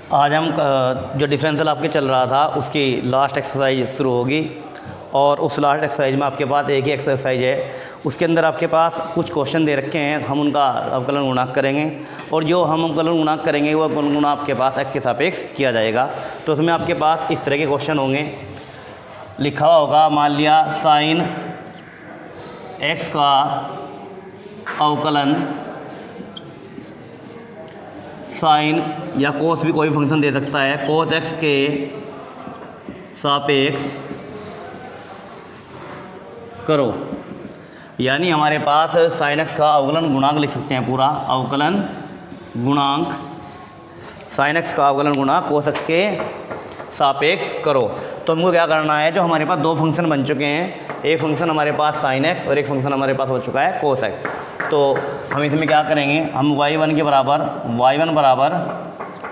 आज हम जो डिफरेंशियल आपके चल रहा था उसकी लास्ट एक्सरसाइज शुरू होगी। और उस लास्ट एक्सरसाइज में आपके पास एक ही एक्सरसाइज है, उसके अंदर आपके पास कुछ क्वेश्चन दे रखे हैं, हम उनका अवकलन गुणांक करेंगे और जो हम अवकलन गुणांक करेंगे वो अवकलन गुणांक आपके पास एक्स के सापेक्ष किया जाएगा। तो उसमें आपके पास इस तरह के क्वेश्चन होंगे, लिखा हुआ होगा मान लिया साइन एक्स का अवकलन, साइन या कोस भी कोई फंक्शन दे सकता है, कोस एक्स के सापेक्ष करो। यानी हमारे पास साइन एक्स का अवकलन गुणांक लिख सकते हैं, पूरा अवकलन गुणांक, साइन एक्स का अवकलन गुणांक कोस एक्स के सापेक्ष करो। तो हमको क्या करना है, जो हमारे पास दो फंक्शन बन चुके हैं, एक फंक्शन हमारे पास साइन एक्स और एक फंक्शन हमारे पास हो चुका है कोस एक्स। तो हम इसमें क्या करेंगे, हम y1 के बराबर y1 बराबर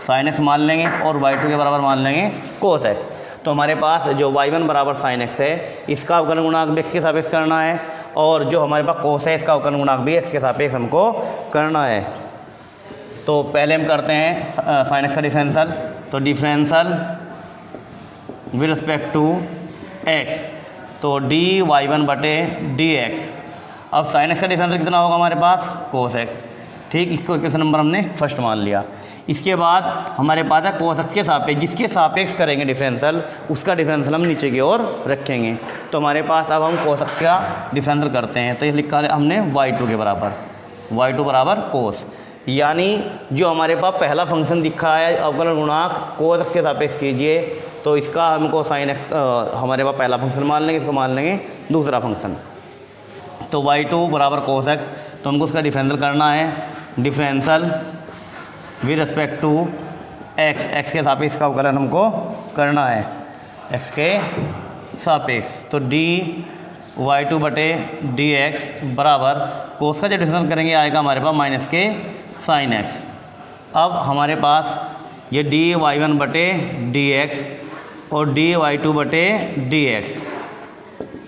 साइन एक्स मान लेंगे और y2 के बराबर मान लेंगे कोस एक्स। तो हमारे पास जो y1 बराबर साइन एक्स है, इसका अवकलन गुणांक भी एक्स के सापेक्ष करना है और जो हमारे पास कोस है इसका अवकलन गुणांक भी एक्स के सापेक्ष हमको करना है। तो पहले हम करते हैं साइन एक्स का डिफरेंशियल। तो differential with respect to x, तो डी y1 बटे डी एक्स। अब साइन एक्स का डिफरेंशियल कितना होगा हमारे पास, कोस एक्स। ठीक, इसको क्वेश्चन नंबर हमने फर्स्ट मान लिया। इसके बाद हमारे पास है कोस एक्स के सापेक्ष, जिसके सापेक्ष करेंगे डिफरेंशियल, उसका डिफरेंशियल हम नीचे की ओर रखेंगे। तो हमारे पास अब हम कोस एक्स का डिफरेंशियल करते हैं। तो ये लिखा है हमने y2 के बराबर, y2 बराबर कोस। यानी जो हमारे पास पहला फंक्शन दिखा है अवकलन गुणांक कोस एक्स के सापेक्ष कीजिए, तो इसका हमको साइन एक्स हमारे पास पहला फंक्शन मान लेंगे, इसको मान लेंगे दूसरा फंक्शन। तो y2 बराबर कोस एक्स, तो हमको उसका डिफरेंशियल करना है, differential with respect to x, x के सापेक्ष का अवकलन हमको करना है, एक्स के सापेक्ष। तो डी y2 बटे डी एक्स बराबर कोस का जो डिफरेंशियल करेंगे आएगा हमारे पास माइनस के साइन एक्स। अब हमारे पास ये डी y1 बटे डी एक्स और डी y2 बटे डी एक्स,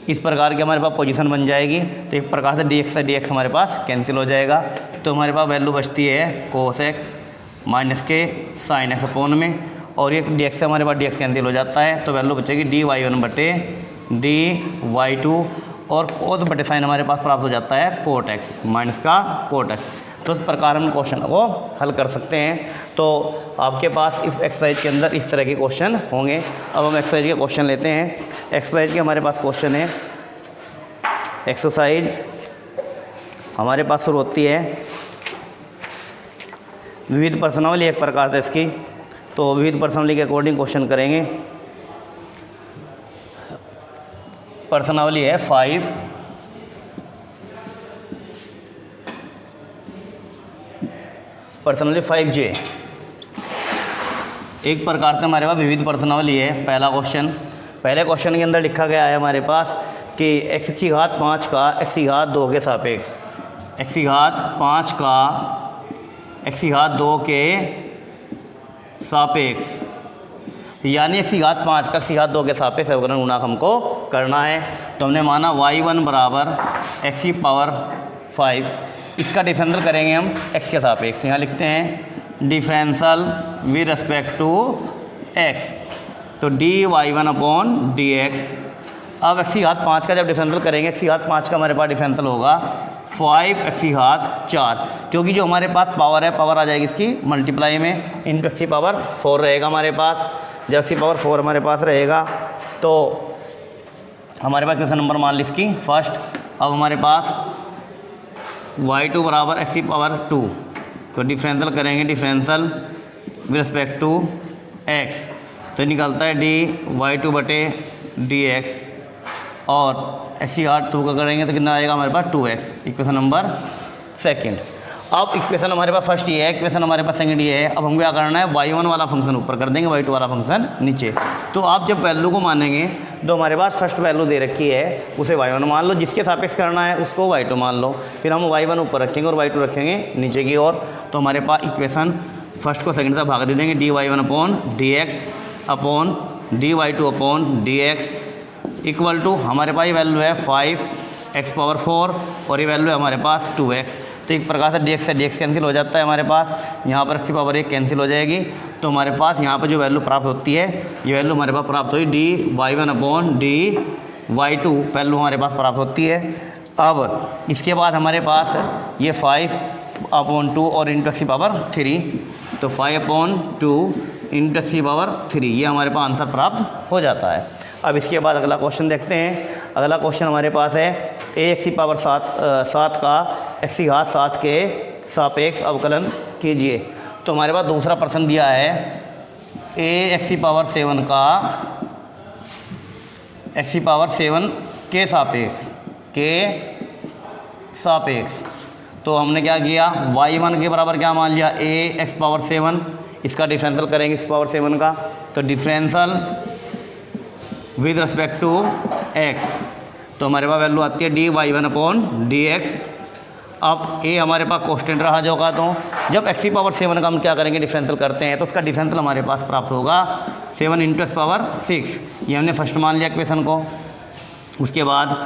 इस प्रकार की हमारे पास पोजीशन बन जाएगी। तो एक प्रकार से डी एक्स हमारे पास कैंसिल हो जाएगा। तो हमारे पास वैल्यू बचती है कोस एक्स माइनस के साइन एक्स अपोन में, और ये डी एक्स से हमारे पास डी एक्स कैंसिल हो जाता है। तो वैल्यू बचेगी डी y1 बटे डी y2 और कोस बटे साइन हमारे पास प्राप्त हो जाता है कोट एक्स माइनस का कोट एक्स। तो इस प्रकार हम क्वेश्चन को हल कर सकते हैं। तो आपके पास इस एक्सरसाइज के अंदर इस तरह के क्वेश्चन होंगे। अब हम एक्सरसाइज के क्वेश्चन लेते हैं। एक्सरसाइज के हमारे पास क्वेश्चन है, एक्सरसाइज हमारे पास शुरू होती है विविध प्रश्नावली एक प्रकार से इसकी। तो विविध प्रश्नावली के अकॉर्डिंग क्वेश्चन करेंगे। प्रश्नावली है 5, प्रश्नावली 5J। एक प्रकार से हमारे पास विविध प्रश्नावली है। पहला क्वेश्चन, पहले क्वेश्चन के अंदर लिखा गया है हमारे पास कि x की घात 5 का x की घात 2 के सापेक्ष, x की घात 5 का x की घात 2 के सापेक्ष, यानी x की घात 5 का x की घात 2 के सापेक्ष अवकलन गुणांक हमको करना है। तो हमने माना y1 बराबर x की पावर 5, इसका डिफरेंशियल करेंगे हम x के सापेक्ष। यहाँ लिखते हैं differential with respect to x, तो d y1 upon d x. अब x की घात 5 का जब डिफरेंशियल करेंगे, x की घात 5 का हमारे पास डिफरेंशियल होगा 5x की घात 4, क्योंकि जो हमारे पास पावर है, पावर आ जाएगी इसकी मल्टीप्लाई में, इंटू x की पावर 4 रहेगा हमारे पास। जब x की पावर 4 हमारे पास रहेगा तो हमारे पास क्वेश्चन नंबर मान ली इसकी फर्स्ट। अब हमारे पास y2 बराबर x की पावर 2, तो डिफरेंशियल करेंगे, differential with respect to x, तो निकलता है डी y2 बटे डी एक्स और x की घात 2 का करेंगे तो कितना आएगा हमारे पास 2x। Equation number second. अब इक्वेशन हमारे पास फर्स्ट ये है, इक्वेशन हमारे पास सेकंड ये है। अब हमको क्या करना है, y1 वाला फंक्शन ऊपर कर देंगे, y2 वाला फंक्शन नीचे। तो आप जब वैल्यू को मानेंगे तो हमारे पास फर्स्ट वैल्यू दे रखी है उसे y1 मान लो, जिसके सापेक्ष करना है उसको y2 मान लो, फिर हम y1 ऊपर रखेंगे और y2 रखेंगे नीचे की ओर। तो हमारे पास इक्वेशन फर्स्ट को सेकंड से भाग दे देंगे, d y1 upon d x upon d y2 upon d x equal to हमारे पास ये वैल्यू है 5x पावर 4 और ये वैल्यू है हमारे पास 2x। तो एक प्रकार से dx से dx कैंसिल हो जाता है हमारे पास, यहाँ पर x की पावर 1 कैंसिल हो जाएगी। तो हमारे पास यहाँ पर जो वैल्यू प्राप्त होती है, ये वैल्यू हमारे पास प्राप्त हुई dy1 अपॉन dy2 वैल्यू हमारे पास प्राप्त होती है। अब इसके बाद हमारे पास ये 5/2 और इंटू x की पावर 3, तो 5/2 इंटू x की पावर 3, ये हमारे पास आंसर प्राप्त हो जाता है। अब इसके बाद अगला क्वेश्चन देखते हैं। अगला क्वेश्चन हमारे पास है ax की पावर 7 का x की घात 7 के सापेक्ष अवकलन कीजिए। तो हमारे पास दूसरा प्रश्न दिया है ax की पावर 7 का x की पावर 7 के सापेक्ष। तो हमने क्या किया, y1 के बराबर क्या मान लिया, ax पावर 7, इसका डिफरेंशियल करेंगे x पावर 7 का, तो differential with respect to x, तो हमारे पास वैल्यू आती है dy1 अपॉन dx। अब a हमारे पास कांस्टेंट रहा जो का, तो जब x की पावर 7 का हम क्या करेंगे, डिफरेंशियल करते हैं, तो उसका डिफरेंशियल हमारे पास प्राप्त होगा 7 इंटू एक्स पावर 6, ये हमने फर्स्ट मान लिया इक्वेशन को। उसके बाद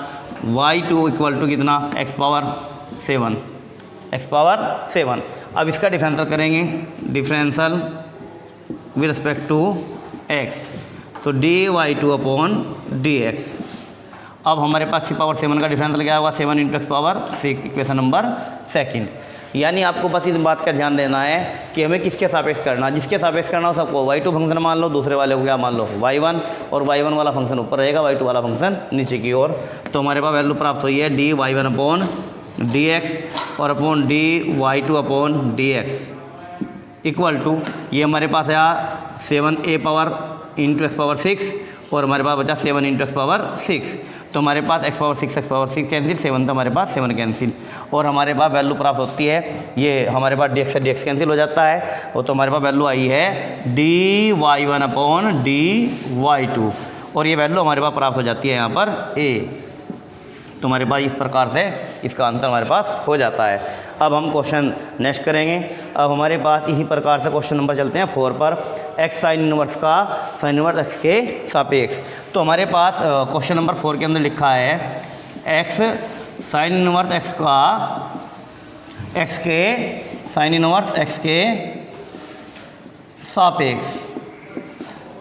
y2 इक्वल टू कितना, x पावर 7। अब इसका डिफरेंशियल करेंगे, differential with respect to x, तो dy2 अपॉन dx। अब हमारे पास की पावर 7 का डिफरेंशियल क्या होगा, 7 into x power 6, equation number 2। यानी आपको बस इस बात का ध्यान देना है कि हमें किसके सापेक्ष करना, जिसके सापेक्ष करना हो सबको y2 फंक्शन मान लो, दूसरे वाले को क्या मान लो y1, और y1 वाला फंक्शन ऊपर रहेगा, y2 वाला फंक्शन नीचे की ओर। तो हमारे पास वैल्यू प्राप्त हुई है dy1 अपॉन dx और upon dy2 upon dx equal to, ये हमारे पास आया 7a power into x power 6, और हमारे पास बचा 7 इंटू एक्स पावर 6, तो हमारे पास x पावर 6 कैंसिल, 7 तो हमारे पास 7 कैंसिल, और हमारे पास वैल्यू प्राप्त होती है, ये हमारे पास dx से dx कैंसिल हो जाता है, और तो हमारे पास वैल्यू आई है dy1 अपॉन dy2, और ये वैल्यू हमारे पास प्राप्त हो जाती है यहाँ पर a। तो हमारे पास इस प्रकार से इसका आंसर हमारे पास हो जाता है। अब हम क्वेश्चन नेक्स्ट करेंगे। अब हमारे पास इसी प्रकार से क्वेश्चन नंबर चलते हैं 4 पर, x साइन इनवर्स का साइन इनवर्स x के सापेक्ष। तो हमारे पास क्वेश्चन नंबर 4 के अंदर लिखा है x साइन इनवर्स x का x के साइन इनवर्स x के सापेक्ष,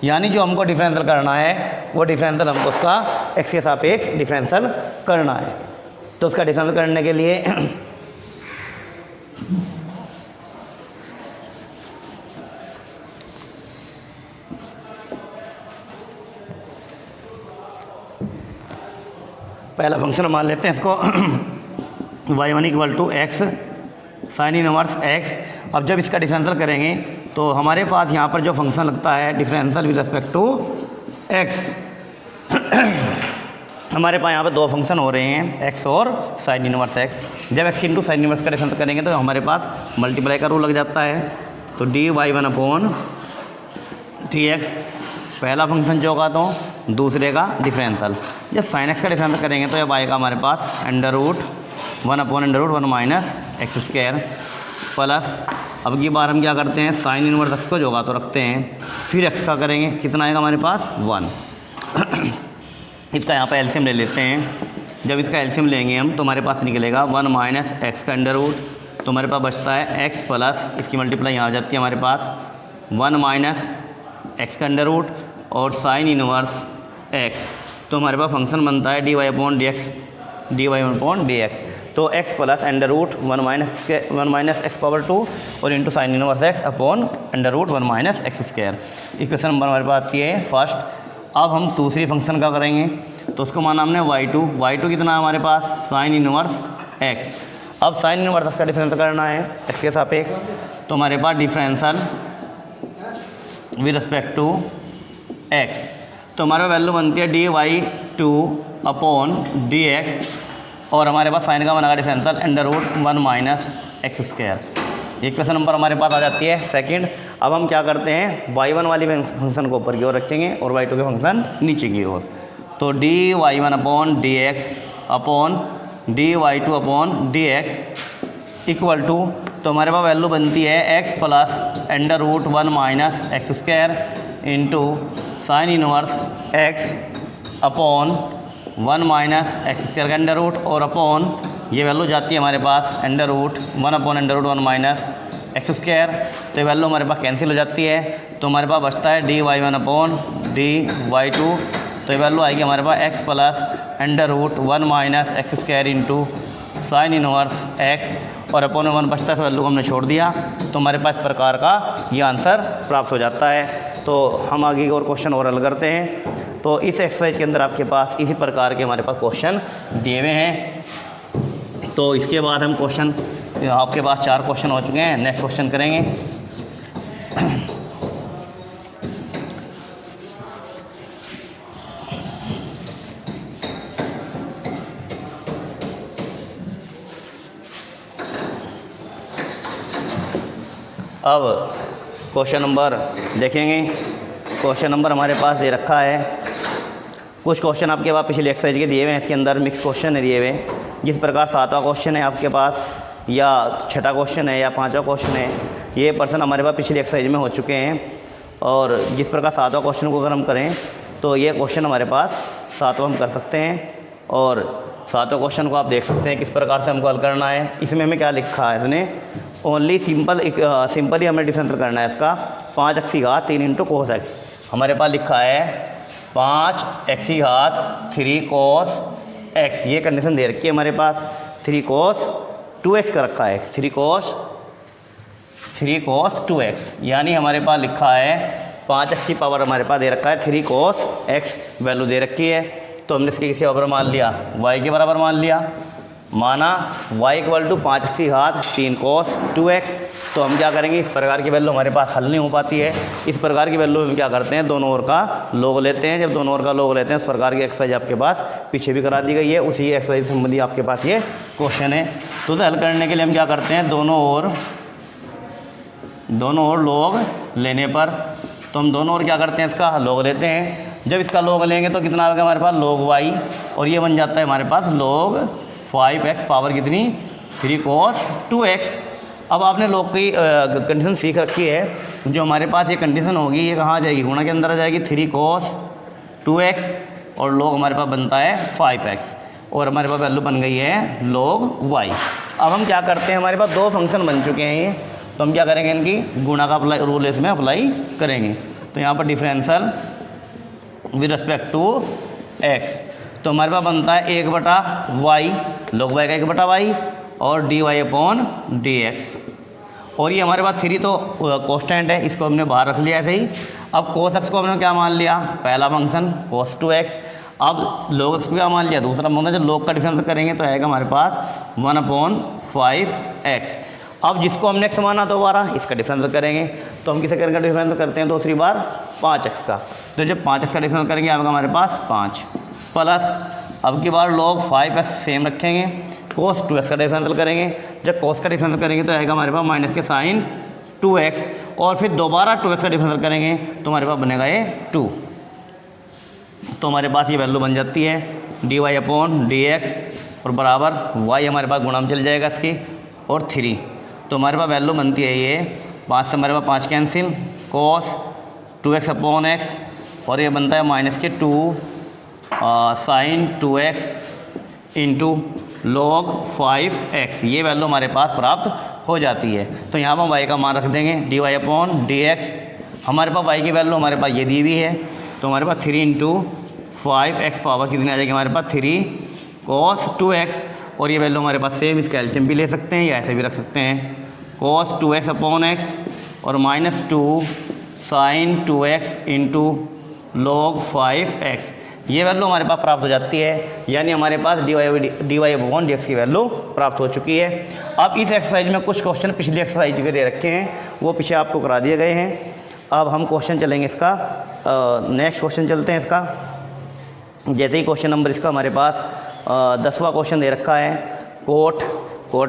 यानी जो हमको डिफरेंशियल करना है वो डिफरेंशियल हमको उसका x के सापेक्ष डिफरेंशियल करना है। तो उसका डिफरेंशियल करने के लिए पहला फंक्शन मान लेते हैं इसको y1 equal to x sine inverse x। अब जब इसका डिफरेंशियल करेंगे तो हमारे पास यहाँ पर जो फंक्शन लगता है differential with respect to x, हमारे पास यहाँ पर दो फंक्शन हो रहे हैं x और साइन इनवर्स x। जब x इंटू साइन इनवर्स का डिफरेंशियल करेंगे तो हमारे पास मल्टीप्लाई का रूल लग जाता है, तो dy1 अपॉन dx पहला फंक्शन जो होगा, तो दूसरे का डिफरेंशियल। जब साइन x का डिफरेंशियल करेंगे तो अब आएगा हमारे पास √1 upon √1 minus x square plus, अब की बार हम क्या करते हैं, साइन इनवर्स x को जो होगा तो रखते हैं, फिर x का करेंगे, कितना आएगा हमारे पास 1। इसका यहाँ पर एलसीएम ले लेते हैं। जब इसका एलसीएम लेंगे हम तो हमारे पास निकलेगा 1 माइनस एक्स का अंडर रूट, तो हमारे पास बचता है x प्लस इसकी मल्टीप्लाई यहाँ आ जाती है हमारे पास 1 माइनस एक्स का अंडर रूट और साइन इनवर्स x, तो हमारे पास फंक्शन बनता है dy अपॉन dx, तो x plus under root 1 minus x power 2 और into sine inverse x upon under root 1 minus x square. Equation number हमारे पास आती है फर्स्ट। अब हम दूसरी फंक्शन का करेंगे, तो उसको माना हमने y2 कितना है हमारे पास, साइन इनवर्स x। अब साइन इनवर्स का डिफरेंस करना है x के सापेक्ष, तो हमारे पास differential with respect to x, तो हमारे वैल्यू बनती है dy2 अपॉन dx, और हमारे पास साइन का बना differential under root 1 minus x square. Equation number हमारे पास आ जाती है सेकंड। अब हम क्या करते हैं, y1 वाली फंक्शन को ऊपर की ओर रखेंगे और y2 के फंक्शन नीचे की ओर, तो dy1 upon dx upon dy2 upon dx equal to, तो हमारे पास वैल्यू बनती है x plus under root 1 minus x square into sine inverse x upon 1 minus x square का अंडर रूट और अपॉन ये वैल्यू जाती है हमारे पास under root 1/√1 minus x square, तो ये वैल्यू हमारे पास कैंसिल हो जाती है, तो हमारे पास बचता है dy1/dy2, तो ये वैल्यू आएगी हमारे पास x plus √1 minus x square into sine inverse x, और अपॉन 1 बचता है, इस वैल्यू को हमने छोड़ दिया, तो हमारे पास इस प्रकार का ये आंसर प्राप्त हो जाता है। तो हम आगे और क्वेश्चन और हल करते हैं। तो इस एक्सरसाइज के अंदर आपके पास इसी प्रकार के हमारे पास क्वेश्चन दिए हुए हैं। तो इसके बाद हम क्वेश्चन, आपके पास 4 क्वेश्चन हो चुके हैं, नेक्स्ट क्वेश्चन करेंगे। अब क्वेश्चन नंबर देखेंगे। क्वेश्चन नंबर हमारे पास दे रखा है, कुछ क्वेश्चन आपके पास पिछले एक्सरसाइज के दिए हुए हैं, इसके अंदर मिक्स क्वेश्चन है दिए हुए। जिस प्रकार 7वां क्वेश्चन है आपके पास, या 6ठा क्वेश्चन है, या 5वां क्वेश्चन है, ये पर्सन हमारे पास पिछली एक्सरसाइज में हो चुके हैं। और जिस प्रकार 7वां क्वेश्चन को अगर हम करें तो ये क्वेश्चन हमारे पास 7वां हम कर सकते हैं। और 7वां क्वेश्चन को आप देख सकते हैं किस प्रकार से हमको हल करना है। इसमें हमें क्या लिखा है, इसने ओनली सिंपली हमें डिफरेंशियल करना है इसका 5x3 इंटू कोस एक्स। हमारे पास लिखा है 5x3 कोस एक्स, ये कंडीशन दे रखी है हमारे पास। 3 कोस 2x का रखा है, 3 कोस 2x, यानी हमारे पास लिखा है 5x की पावर हमारे पास दे रखा है 3 कोस x वैल्यू दे रखी है। तो हमने इसके किसी बराबर मान लिया, y के बराबर मान लिया, माना y = 5x3 कोस 2x। तो हम क्या करेंगे, इस प्रकार की वैल्यू हमारे पास हल नहीं हो पाती है। इस प्रकार की वैल्यू हम क्या करते हैं, दोनों ओर का लोग लेते हैं। जब दोनों ओर का लोग लेते हैं, इस प्रकार की एक्सरसाइज आपके पास पीछे भी करा दी गई है, उसी एक्सरसाइज से संबंधी आपके पास ये क्वेश्चन है। तो हल करने के लिए हम क्या करते हैं, दोनों ओर लोग लेने पर, तो हम दोनों ओर क्या करते हैं, इसका लोग लेते हैं। जब इसका लोग लेंगे तो कितना आएगा हमारे पास, log y, और ये बन जाता है हमारे पास log 5x पावर कितनी, 3 कोस 2x। अब आपने लोग की कंडीशन सीख रखी है। जो हमारे पास ये कंडीशन होगी, ये कहाँ आ जाएगी, गुणा के अंदर आ जाएगी, 3 कोस 2x, और log हमारे पास बनता है 5x, और हमारे पास वैल्यू बन गई है log y। अब हम क्या करते हैं, हमारे पास 2 फंक्शन बन चुके हैं ये, तो हम क्या करेंगे, इनकी गुणा का रूल इसमें अप्लाई करेंगे। तो यहाँ पर differential with respect to x, तो हमारे पास बनता है 1/y, log y का 1/y, और dy/dx। और ये हमारे पास 3 तो कांस्टेंट है, इसको हमने बाहर रख लिया ऐसे ही। अब cos x को हमने क्या मान लिया, पहला फंक्शन cos 2x। अब log x को क्या मान लिया, दूसरा फंक्शन। जब log का डिफरेंस करेंगे तो आएगा हमारे पास 1/5x। अब जिसको हमने x माना दोबारा इसका डिफरेंस करेंगे, तो हम किसे करेंगे, डिफरेंस करते हैं दूसरी बार 5x का। तो जब 5x का डिफरेंस करेंगे आएगा हमारे पास 5 प्लस, अब की बार log 5x सेम रखेंगे, cos 2x का डिफरेंशियल करेंगे। जब cos का डिफरेंशियल करेंगे तो आएगा हमारे पास माइनस के साइन 2x, और फिर दोबारा 2x का डिफरेंशियल करेंगे तो हमारे पास बनेगा ये 2। तो हमारे पास ये वैल्यू बन जाती है dy/dx, और बराबर y हमारे पास गुणा में चल जाएगा इसकी, और 3। तो हमारे पास वैल्यू बनती है ये 5 से हमारे पास 5 कैंसिल, cos 2x/x, और ये बनता है माइनस के 2 sign 2x into log 5x। ये वैल्यू हमारे पास प्राप्त हो जाती है। तो यहाँ पर हम y का मान रख देंगे dy/dx। हमारे पास y की वैल्यू हमारे पास ये दी हुई है, तो हमारे पास 3 इंटू 5x पावर कितनी आ जाएगी हमारे पास 3 cos 2x, और ये वैल्यू हमारे पास सेम, इसका एलसीएम भी ले सकते हैं या ऐसे भी रख सकते हैं, cos 2x/x, और minus 2 sign 2x into log 5x। ये वैल्यू हमारे पास प्राप्त हो जाती है, यानी हमारे पास dy/dx की वैल्यू प्राप्त हो चुकी है। अब इस एक्सरसाइज में कुछ क्वेश्चन पिछली एक्सरसाइज के दे रखे हैं, वो पीछे आपको करा दिए गए हैं। अब हम क्वेश्चन चलेंगे इसका, नेक्स्ट क्वेश्चन चलते हैं इसका। जैसे ही क्वेश्चन नंबर इसका हमारे पास 10वां क्वेश्चन दे रखा है, कोट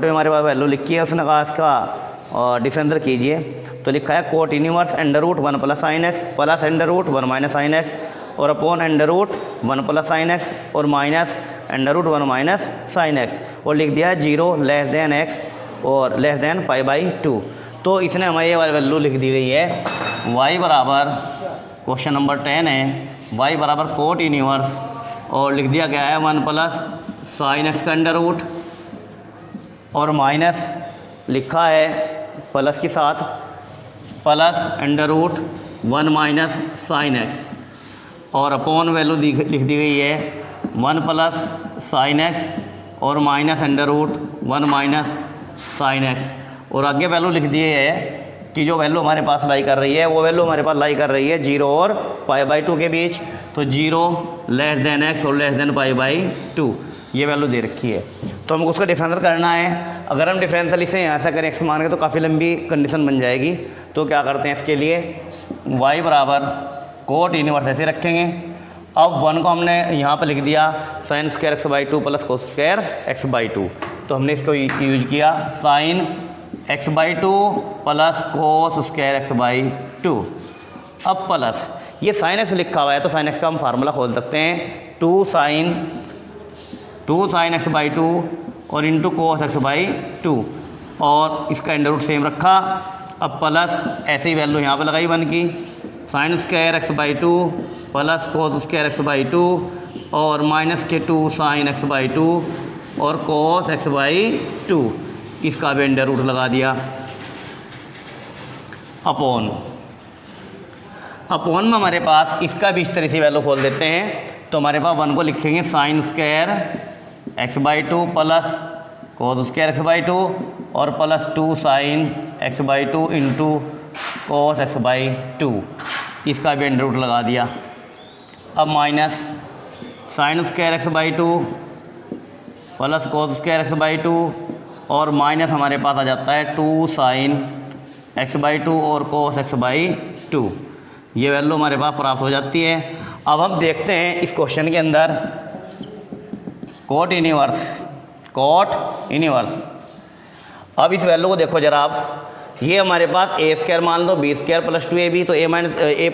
में हमारे पास वैल्यू लिखी है, उसने कहा इसका डिफरेंशियल कीजिए। तो लिखा है cot inverse √1 + sin x plus √1 - sin x, और अपॉन √1 + sin x, और माइनस √1 - sin x, और लिख दिया 0 x और π/2। तो इसने हमारी ये वाली वैल्यू लिख दी गई है, y बराबर, क्वेश्चन नंबर 10 है, y बराबर कोट इनवर्स, और लिख दिया गया है 1 + sin x का अंडर रूट और माइनस लिखा है प्लस के साथ, plus under root 1 minus sine x, और अपॉन वैल्यू लिख दी गई है 1 प्लस साइन एक्स और minus under root 1 minus sine x, और आगे वैल्यू लिख दिए है कि जो वैल्यू हमारे पास लाई कर रही है वो वैल्यू हमारे पास लाई कर रही है 0 और π/2 के बीच। तो 0 लेस देन एक्स और लेस देन π/2 ये वैल्यू दे रखी है। तो हमको उसका डिफरेंशियल करना है। अगर हम डिफरेंशियल इसे यहाँ से करें एक्स मान के तो काफ़ी लंबी कंडीशन बन जाएगी। तो क्या करते हैं इसके लिए y बराबर कोट इनवर्स ऐसे रखेंगे। अब 1 को हमने यहाँ पर लिख दिया sine square x/2 plus cos square x/2। तो हमने इसको यूज किया sign x/2 plus cos square x/2। अब प्लस ये साइन एक्स लिखा हुआ है तो साइन एक्स का हम फार्मूला खोल सकते हैं 2 साइन x/2 और इंटू कोस x/2, और इसका अंडर रूट सेम रखा। अब प्लस ऐसे ही वैल्यू यहाँ पर लगाई 1 की, sine square x/2 plus cos square x/2 और माइनस के 2 साइन x/2 और कोस x/2, इसका भी अंडर रूट लगा दिया। अपॉन में हमारे पास इसका भी इस तरह से वैल्यू खोल देते हैं। तो हमारे पास 1 को लिखेंगे sine square x/2 plus cos square x/2 और plus 2 sign x/2 into cos x/2, इसका भी अंडर रूट लगा दिया। अब minus sine square x/2 plus cos square x/2 और माइनस हमारे पास आ जाता है 2 साइन x/2 और कोस x/2, ये वैल्यू हमारे पास प्राप्त हो जाती है। अब हम देखते हैं इस क्वेश्चन के अंदर कोट इनवर्स। अब इस वैल्यू को देखो जरा आप, ये हमारे पास ए स्क्वायर मान लो बी स्क्वायर प्लस 2ab, तो a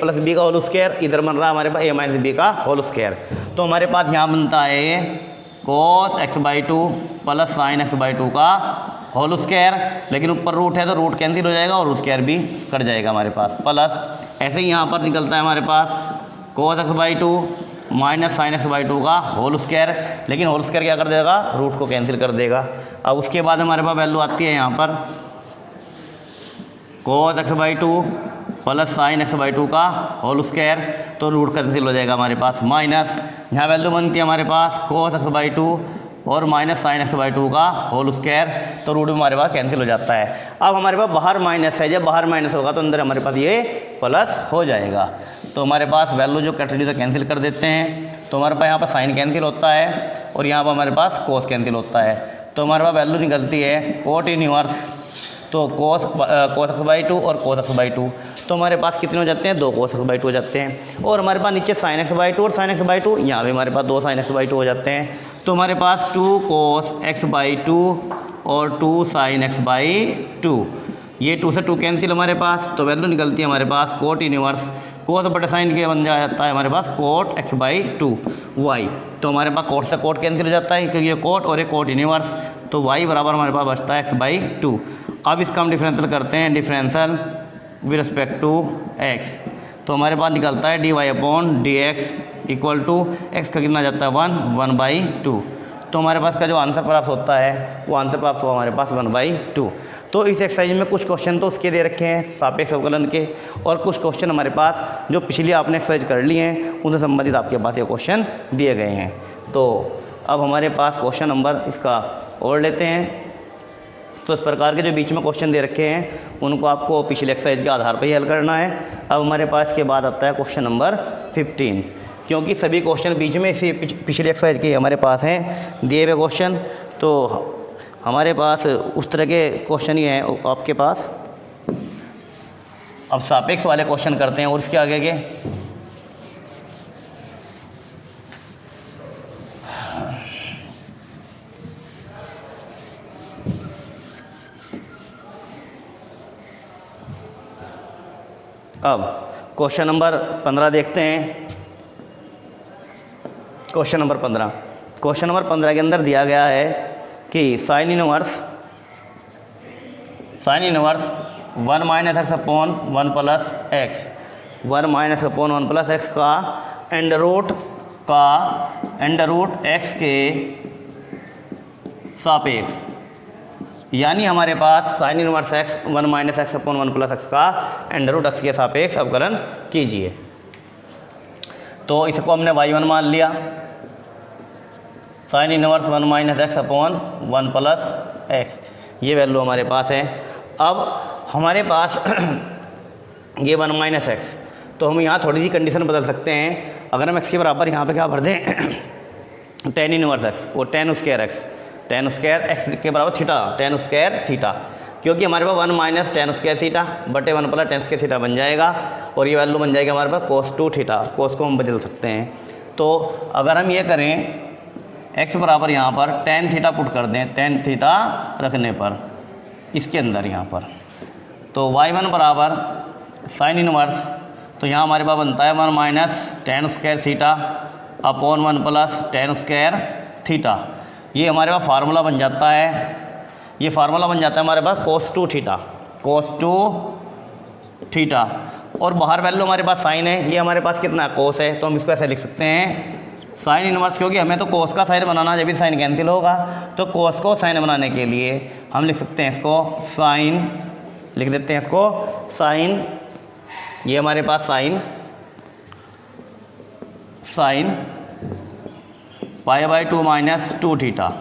प्लस बी का होल स्क्वायर, इधर बन रहा है हमारे पास a माइनस बी का होल स्क्वायर। तो हमारे पास यहाँ बनता है ये कोस x/2 प्लस साइन x/2 का होल स्क्वायर, लेकिन ऊपर रूट है तो रूट कैंसिल हो जाएगा और स्क्वायर भी कट जाएगा हमारे पास। प्लस ऐसे ही यहाँ पर निकलता है हमारे पास कोस x/2 माइनस साइन x/2 का होल स्क्वायर, लेकिन होल स्क्वायर क्या कर देगा, रूट को कैंसिल कर देगा। अब उसके बाद हमारे पास वैल्यू आती है यहाँ पर कोस x/2 प्लस साइन x/2 का होल स्क्वायर, तो रूट कैंसिल हो जाएगा हमारे पास। माइनस यहाँ वैल्यू बनती है हमारे पास कोस x/2 और माइनस साइन x/2 का होल स्क्वायर, तो रूट हमारे पास कैंसिल हो जाता है। अब हमारे पास बाहर माइनस है, जब बाहर माइनस होगा तो अंदर हमारे पास ये प्लस हो जाएगा। तो हमारे पास वैल्यू जो कट रही है कैंसिल कर देते हैं। तो हमारे पास यहाँ पर साइन कैंसिल होता है और यहाँ पर हमारे पास कोस कैंसिल होता है। तो हमारे पास वैल्यू निकलती है कोट इनवर्स, तो कोस x/2 और कोस x/2, तो हमारे पास कितने हो जाते हैं, 2 कोस x/2 हो जाते हैं। और हमारे पास नीचे साइन x/2 और साइन x/2, यहाँ पे हमारे पास 2 साइन x/2 हो जाते हैं। तो हमारे पास 2 कोस x/2 और 2 साइन x/2, ये 2 से 2 कैंसिल हमारे पास, तो वैल्यू निकलती है हमारे पास कोट इनवर्स कोस बटे साइन के बन जाता है हमारे पास कोट x/2 y। तो हमारे पास कोट से कोट कैंसिल हो जाता है क्योंकि ये कोट और ये कोट इनवर्स, तो y बराबर हमारे पास बचता है x/2। अब इसका हम डिफरेंशियल करते हैं, differential with respect to x, तो हमारे पास निकलता है dy/dx इक्वल टू x का कितना जाता है 1/2। तो हमारे पास का जो आंसर प्राप्त होता है वो आंसर प्राप्त हुआ हमारे पास 1/2। तो इस एक्सरसाइज में कुछ क्वेश्चन तो उसके दे रखे हैं सापेक्ष अवकलन के, और कुछ क्वेश्चन हमारे पास जो पिछली आपने एक्सरसाइज कर ली हैं उनसे संबंधित आपके पास ये क्वेश्चन दिए गए हैं। तो अब हमारे पास क्वेश्चन नंबर इसका और लेते हैं। तो इस प्रकार के जो बीच में क्वेश्चन दे रखे हैं उनको आपको पिछले एक्सरसाइज के आधार पर ही हल करना है। अब हमारे पास के बाद आता है क्वेश्चन नंबर 15, क्योंकि सभी क्वेश्चन बीच में इसी पिछले एक्सरसाइज के हमारे पास हैं दिए हुए क्वेश्चन, तो हमारे पास उस तरह के क्वेश्चन ही हैं आपके पास। अब सापेक्ष वाले क्वेश्चन करते हैं और इसके आगे के अब क्वेश्चन नंबर 15 देखते हैं। क्वेश्चन नंबर 15 के अंदर दिया गया है कि sine inverse 1 minus x upon 1 plus x, 1 minus upon 1 plus x का अंडर रूट एक्स के सापेक्ष यानी हमारे पास sine inverse x 1 minus x upon 1 plus x का अंडर रूट एक्स के सापेक्ष अवकलन कीजिए। तो इसको हमने y1 मान लिया, sign inverse 1 minus x upon 1 plus x, ये वैल्यू हमारे पास है। अब हमारे पास ये 1 माइनस एक्स, तो हम यहाँ थोड़ी सी कंडीशन बदल सकते हैं। अगर हम एक्स के बराबर यहाँ पे क्या भर दें टेन इनवर्स एक्स और ten square x, ten square x के बराबर थीटा, टेन स्क्वायर थीटा, क्योंकि हमारे पास 1 माइनस टेन स्क्वायर थीटा बटे 1 प्लस टेन स्क्वायर थीटा बन जाएगा और ये वैल्यू बन जाएगी हमारे पास कोस 2 थीटा। कोस को हम बदल सकते हैं। तो अगर हम ये करें एक्स बराबर यहाँ पर टेन थीटा पुट कर दें, टेन थीटा रखने पर इसके अंदर यहाँ पर, तो y1 बराबर साइन इनवर्स, तो यहाँ हमारे पास बनता है 1 minus ten square theta upon 1 plus ten square theta. ये हमारे पास फार्मूला बन जाता है, ये फार्मूला बन जाता है हमारे पास कोस 2 थीटा, कोस 2 थीटा। और बाहर वैल्यू हमारे पास साइन है, ये हमारे पास कितना कोस है, तो हम इसको ऐसे लिख सकते हैं साइन इनवर्स, क्योंकि हमें तो कोस का साइन बनाना, जब भी साइन कैंसिल होगा तो कोस को साइन बनाने के लिए हम लिख सकते हैं इसको साइन, लिख देते हैं इसको साइन, ये हमारे पास sine, sine pi by 2 minus 2 theta,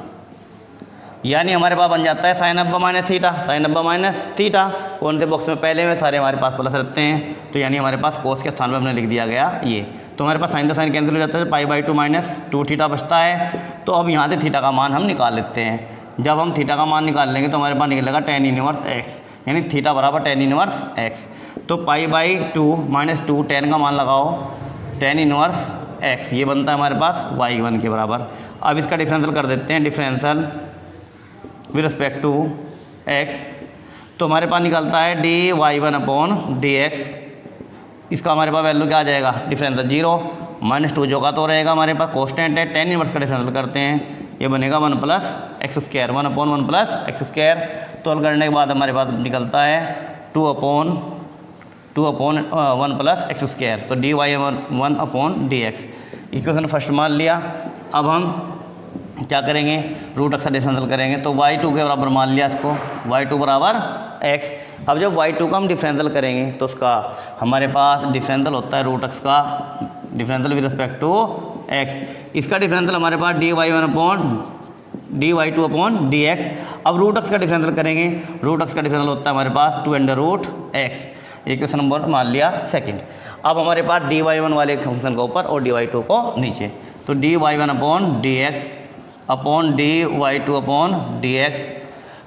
यानी हमारे पास बन जाता है साइन अब्बा माइनस थीटा, साइन अब्बा माइनस थीटा। कौन से बॉक्स में पहले में सारे हमारे पास प्लस रहते हैं, तो यानी हमारे पास कोस के स्थान पर हमने लिख दिया गया ये। तो हमारे पास साइन तो साइन कैंसिल हो जाता है, पाई बाई 2 माइनस 2 थीटा बचता है। तो अब यहाँ से थीटा का मान हम निकाल लेते हैं। जब हम थीटा का मान निकाल लेंगे तो हमारे पास निकलेगा टेन इनवर्स एक्स, यानी थीटा बराबर टेन इनवर्स एक्स। तो पाई बाई 2 माइनस 2, टेन का मान लगाओ, टेन इनवर्स एक्स, ये बनता है हमारे पास y1 के बराबर। अब इसका डिफरेंशियल कर देते हैं, differential with respect to x, तो हमारे पास निकलता है D y1 upon d x. इसका हमारे पास वैल्यू क्या आ जाएगा, डिफरेंशियल 0 माइनस 2 जो का तो रहेगा हमारे पास कॉन्स्टेंट है, टेन इनवर्स का डिफरेंशियल करते हैं, ये बनेगा 1 plus x square, 1 upon 1 plus x square. तो हल करने के बाद हमारे पास निकलता है 2 अपॉन 1 प्लस एक्स स्क्वायर, तो d y1 upon d x. Equation first मान लिया। अब हम क्या करेंगे, रूट एक्स का डिफरेंशियल करेंगे, तो y2 के बराबर मान लिया इसको, y2 बराबर x। अब जब y2 का हम डिफरेंशियल करेंगे तो उसका हमारे पास डिफरेंशियल होता है रूट एक्स का differential with respect to x। इसका डिफरेंशियल हमारे पास dy1 upon dy2 upon dx। अब रूट एक्स का डिफरेंशियल करेंगे, रूट एक्स का डिफरेंशियल होता है हमारे पास 2 under root x। Equation number मान लिया सेकंड। अब हमारे पास dy1 वाले फंक्शन को ऊपर और dy2 को नीचे, तो dy1 upon dx upon dy2 upon dx।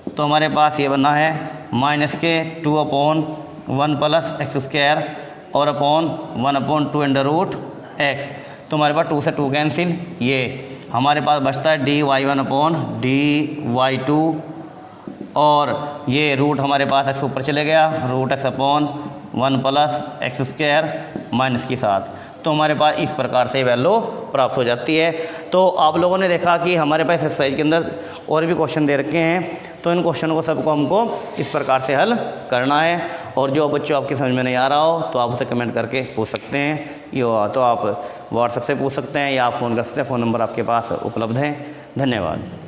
तो हमारे पास ये बना है माइनस के 2 अपॉन 1 प्लस एक्स स्क्वायर और upon 1 upon 2 under root x. तो हमारे पास 2 से 2 कैंसिल, ये हमारे पास बचता है dy1 अपॉन dy2 और ये रूट हमारे पास एक्स ऊपर चले गया, root x upon 1 plus x square minus के साथ। तो हमारे पास इस प्रकार से वैल्यू प्राप्त हो जाती है। तो आप लोगों ने देखा कि हमारे पास एक्सरसाइज के अंदर और भी क्वेश्चन दे रखे हैं, तो इन क्वेश्चन को सबको हमको इस प्रकार से हल करना है। और जो बच्चों आपके समझ में नहीं आ रहा हो तो आप उसे कमेंट करके पूछ सकते हैं, ये तो आप व्हाट्सएप से पूछ सकते हैं या आप फ़ोन कर सकते हैं, फ़ोन नंबर आपके पास उपलब्ध है। धन्यवाद।